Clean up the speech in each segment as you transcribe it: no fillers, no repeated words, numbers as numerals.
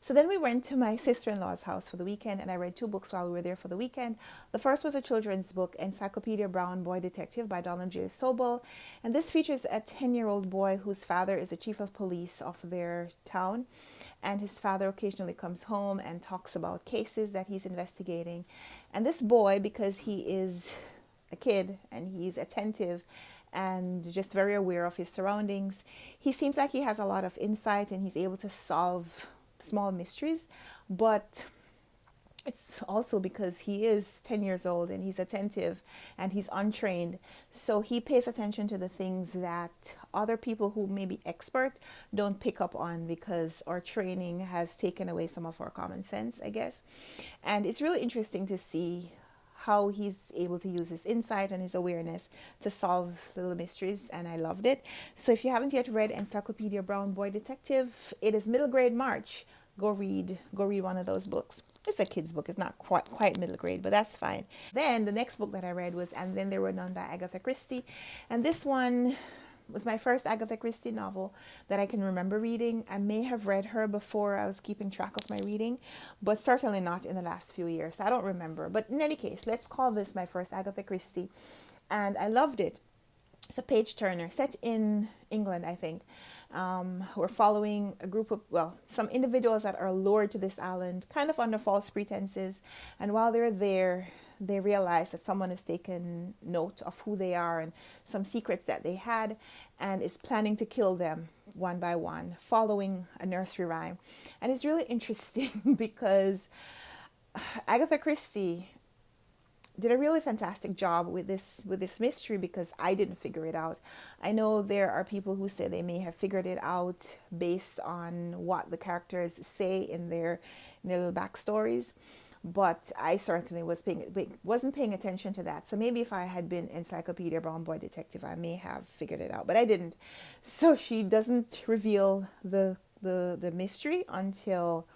So then we went to my sister-in-law's house for the weekend, and I read two books while we were there for the weekend. The first was a children's book, Encyclopedia Brown Boy Detective by Donald J. Sobel. And this features a 10-year-old boy whose father is the chief of police of their town. And his father occasionally comes home and talks about cases that he's investigating. And this boy, because he is a kid and he's attentive and just very aware of his surroundings, he seems like he has a lot of insight and he's able to solve small mysteries. But it's also because he is 10 years old and he's attentive and he's untrained. So he pays attention to the things that other people who may be expert don't pick up on, because our training has taken away some of our common sense, I guess. And it's really interesting to see how he's able to use his insight and his awareness to solve little mysteries, and I loved it. So if you haven't yet read Encyclopedia Brown Boy Detective, it is middle grade March. Go read one of those books. It's a kid's book. It's not quite middle grade, but that's fine. Then the next book that I read was And Then There Were None by Agatha Christie. And this one was my first Agatha Christie novel that I can remember reading. I may have read her before I was keeping track of my reading, but certainly not in the last few years. I don't remember. But in any case, let's call this my first Agatha Christie. And I loved it. It's a page turner set in England, I think. We're following a group of, some individuals that are lured to this island kind of under false pretenses. And while they're there, they realize that someone has taken note of who they are and some secrets that they had and is planning to kill them one by one, following a nursery rhyme. And it's really interesting because Agatha Christie did a really fantastic job with this mystery, because I didn't figure it out. I know there are people who say they may have figured it out based on what the characters say in their little backstories, but I certainly wasn't paying attention to that. So maybe if I had been Encyclopedia Brown Boy Detective, I may have figured it out, but I didn't. So she doesn't reveal the mystery until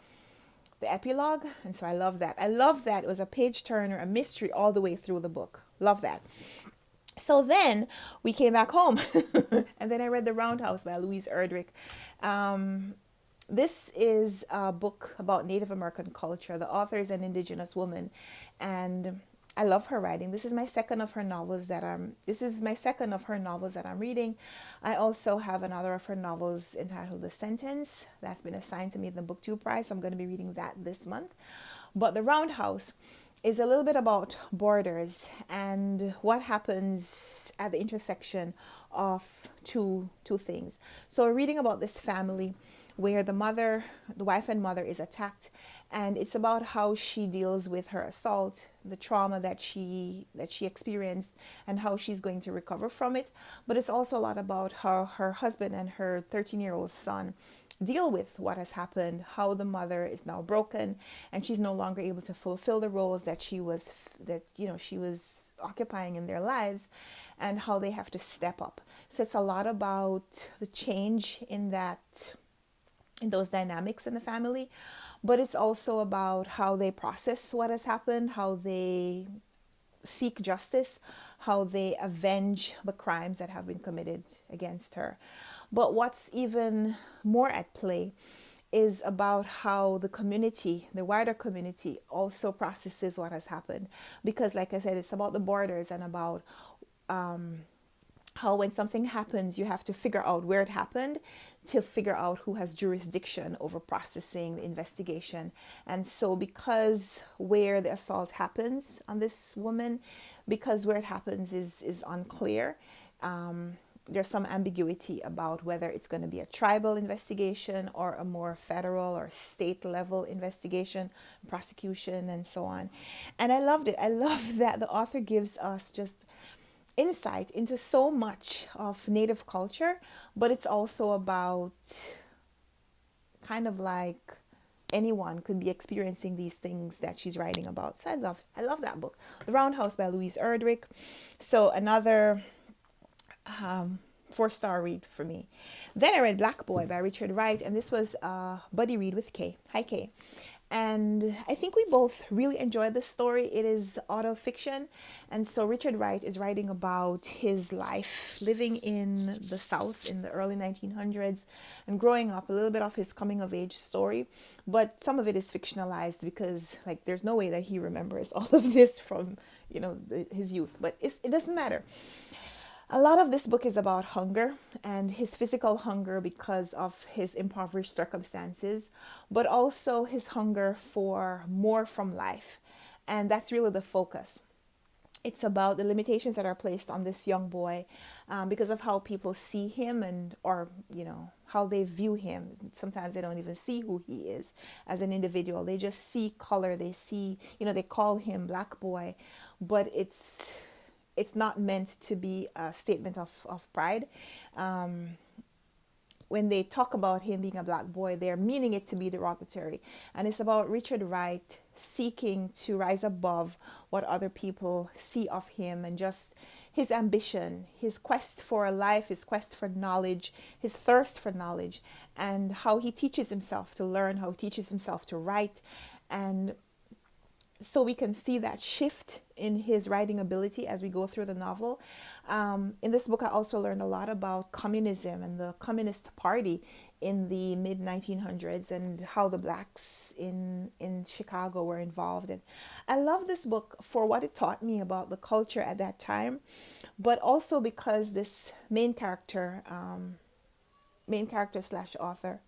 the epilogue, and so I love that. I love that it was a page turner, a mystery all the way through the book. Love that. So then we came back home, and then I read The Roundhouse by Louise Erdrich. This is a book about Native American culture. The author is an Indigenous woman, and I love her writing. This is my second of her novels that I'm reading. I also have another of her novels entitled The Sentence that's been assigned to me in the BookTube Prize. I'm going to be reading that this month. But The Roundhouse is a little bit about borders and what happens at the intersection of two things. So we're reading about this family where the wife and mother is attacked, and it's about how she deals with her assault, the trauma that she experienced, and how she's going to recover from it. But it's also a lot about how her husband and her 13-year-old son deal with what has happened, how the mother is now broken and she's no longer able to fulfill the roles that she was occupying in their lives, and how they have to step up. So it's a lot about the change in those dynamics in the family, but it's also about how they process what has happened, how they seek justice, how they avenge the crimes that have been committed against her. But what's even more at play is about how the community, the wider community, also processes what has happened. Because like I said, it's about the borders and about how when something happens, you have to figure out where it happened to figure out who has jurisdiction over processing the investigation. And so because where the assault happens on this woman, because where it happens is unclear, there's some ambiguity about whether it's going to be a tribal investigation or a more federal or state level investigation, prosecution, and so on. And I loved it. I love that the author gives us just insight into so much of Native culture, but it's also about kind of like anyone could be experiencing these things that she's writing about. So I love that book, The Roundhouse by Louise Erdrich. So another 4-star read for me. Then I read Black Boy by Richard Wright, and this was a buddy read with Kay. Hi, Kay. And I think we both really enjoyed this story. It is autofiction. And so Richard Wright is writing about his life living in the South in the early 1900s and growing up, a little bit of his coming of age story. But some of it is fictionalized because like there's no way that he remembers all of this from, his youth. But it doesn't matter. A lot of this book is about hunger and his physical hunger because of his impoverished circumstances, but also his hunger for more from life. And that's really the focus. It's about the limitations that are placed on this young boy because of how people see him or how they view him. Sometimes they don't even see who he is as an individual. They just see color. They see, they call him Black Boy, but it's not meant to be a statement of pride. When they talk about him being a Black boy, they're meaning it to be derogatory. And it's about Richard Wright seeking to rise above what other people see of him and just his ambition, his quest for a life, his quest for knowledge, his thirst for knowledge, and how he teaches himself to learn, how he teaches himself to write. And so we can see that shift in his writing ability as we go through the novel. In this book, I also learned a lot about communism and the Communist Party in the mid-1900s and how the Blacks in Chicago were involved. And I love this book for what it taught me about the culture at that time, but also because this main character slash author,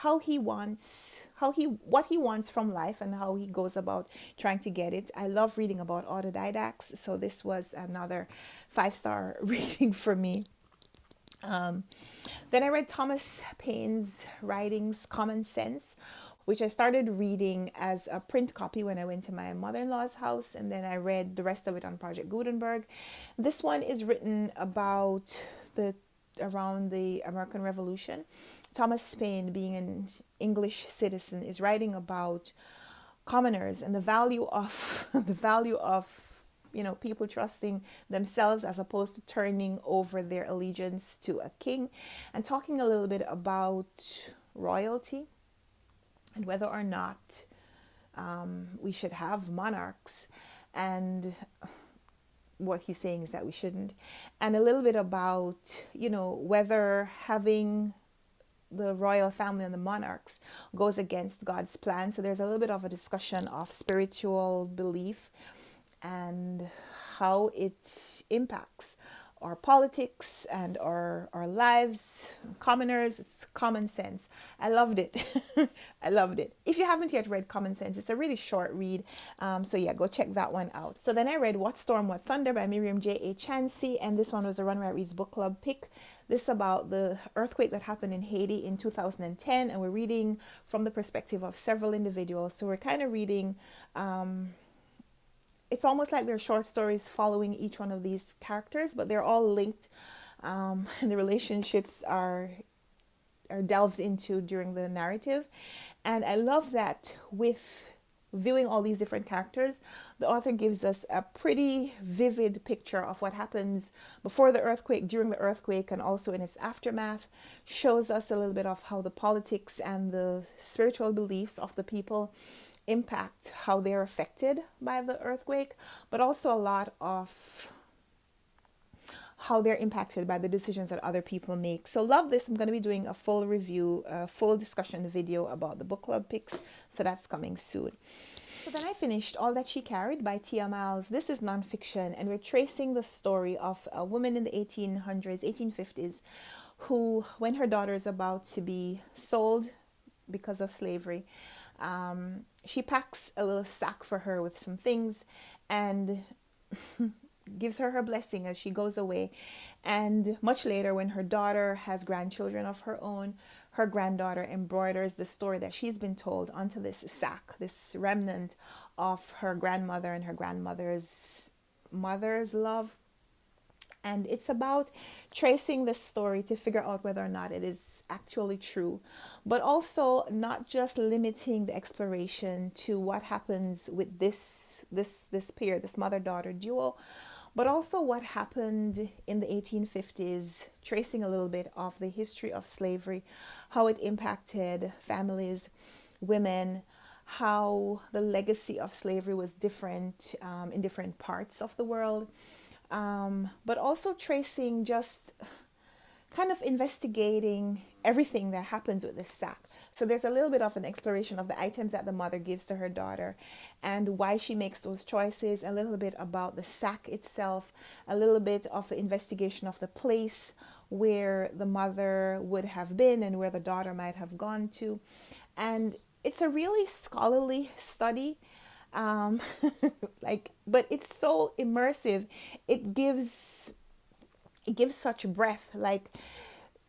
what he wants from life and how he goes about trying to get it. I love reading about autodidacts, so this was another 5-star reading for me. Then I read Thomas Paine's writings, Common Sense, which I started reading as a print copy when I went to my mother-in-law's house, and then I read the rest of it on Project Gutenberg. This one is written about around the American Revolution. Thomas Paine, being an English citizen, is writing about commoners and the value of people trusting themselves as opposed to turning over their allegiance to a king, and talking a little bit about royalty and whether or not we should have monarchs, and what he's saying is that we shouldn't, and a little bit about whether having the royal family and the monarchs goes against God's plan. So there's a little bit of a discussion of spiritual belief and how it impacts our politics and our lives, commoners. It's Common Sense. I loved it. I loved it. If you haven't yet read Common Sense, it's a really short read. So yeah, go check that one out. So then I read What Storm, What Thunder by Miriam J.A. Chansey, and this one was a Run Right Reads book club pick. This is about the earthquake that happened in Haiti in 2010, and we're reading from the perspective of several individuals. So we're kind of reading, it's almost like they're short stories following each one of these characters, but they're all linked, and the relationships are delved into during the narrative. And I love that with viewing all these different characters, the author gives us a pretty vivid picture of what happens before the earthquake, during the earthquake, and also in its aftermath. Shows us a little bit of how the politics and the spiritual beliefs of the people impact how they're affected by the earthquake, but also a lot of how they're impacted by the decisions that other people make. So love this. I'm going to be doing a full review, a full discussion video about the book club picks. So that's coming soon. So then I finished All That She Carried by Tia Miles. This is nonfiction, and we're tracing the story of a woman in the 1850s who, when her daughter is about to be sold because of slavery, she packs a little sack for her with some things and gives her blessing as she goes away. And much later, when her daughter has grandchildren of her own, her granddaughter embroiders the story that she's been told onto this sack, this remnant of her grandmother and her grandmother's mother's love. And it's about tracing this story to figure out whether or not it is actually true, but also not just limiting the exploration to what happens with this pair, this mother-daughter duo, but also what happened in the 1850s, tracing a little bit of the history of slavery, how it impacted families, women, how the legacy of slavery was different in different parts of the world, but also tracing just kind of investigating everything that happens with this sack. So there's a little bit of an exploration of the items that the mother gives to her daughter and why she makes those choices, a little bit about the sack itself, a little bit of the investigation of the place where the mother would have been and where the daughter might have gone to. And it's a really scholarly study. Um, but it's so immersive. It gives such breath. Like,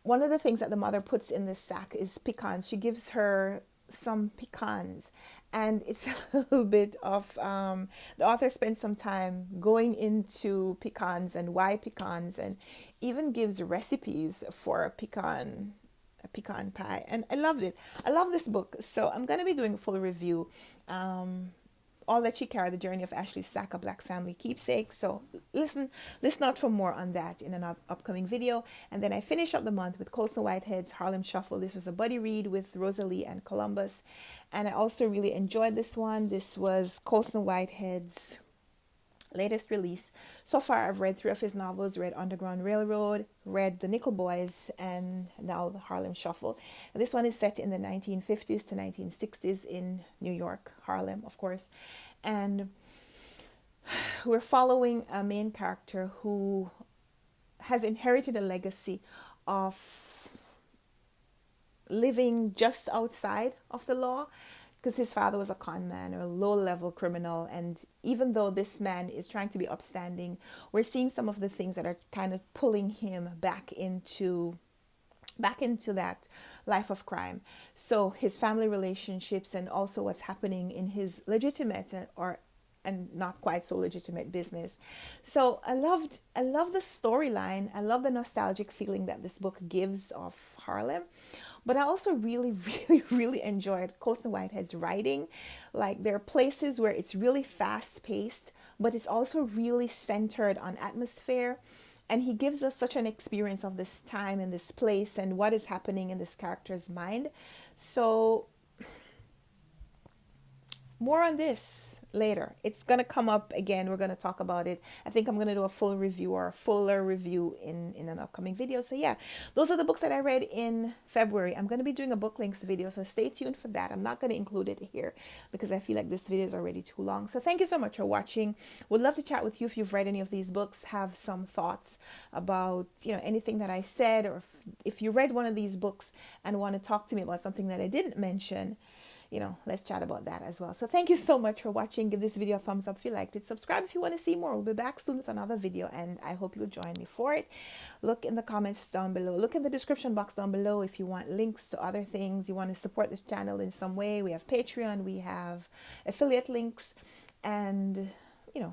one of the things that the mother puts in this sack is pecans. She gives her some pecans, and it's a little bit of the author spends some time going into pecans and why pecans, and even gives recipes for a pecan pie. And I loved it. I love this book, so I'm going to be doing a full review. All That She Carried, The Journey of Ashley's Sack, A Black Family Keepsake. So listen out for more on that in an upcoming video. And then I finish up the month with Colson Whitehead's Harlem Shuffle. This was a buddy read with Rosalie and Columbus. And I also really enjoyed this one. This was Colson Whitehead's latest release. So far, I've read 3 of his novels, read Underground Railroad, read The Nickel Boys, and now the Harlem Shuffle. And this one is set in the 1950s to 1960s in New York, Harlem, of course. And we're following a main character who has inherited a legacy of living just outside of the law, because his father was a con man or a low-level criminal. And even though this man is trying to be upstanding, we're seeing some of the things that are kind of pulling him back into that life of crime. So his family relationships and also what's happening in his legitimate and not quite so legitimate business. So I love the storyline. I love the nostalgic feeling that this book gives of Harlem. But I also really, really, really enjoyed Colson Whitehead's writing. Like, there are places where it's really fast paced, but it's also really centered on atmosphere. And he gives us such an experience of this time and this place and what is happening in this character's mind. So more on this later. It's going to come up again. We're going to talk about it. I think I'm going to do a full review or a fuller review in an upcoming video. So yeah, those are the books that I read in February. I'm going to be doing a book links video, so stay tuned for that. I'm not going to include it here because I feel like this video is already too long. So thank you so much for watching. Would love to chat with you if you've read any of these books, have some thoughts about, anything that I said, or if you read one of these books and want to talk to me about something that I didn't mention. Let's chat about that as well. So thank you so much for watching. Give this video a thumbs up if you liked it. Subscribe if you want to see more. We'll be back soon with another video, and I hope you'll join me for it. Look in the comments down below. Look in the description box down below if you want links to other things. You want to support this channel in some way. We have Patreon. We have affiliate links and,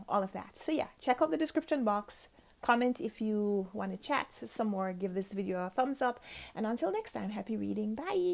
all of that. So yeah, check out the description box. Comment if you want to chat some more. Give this video a thumbs up. And until next time, happy reading. Bye.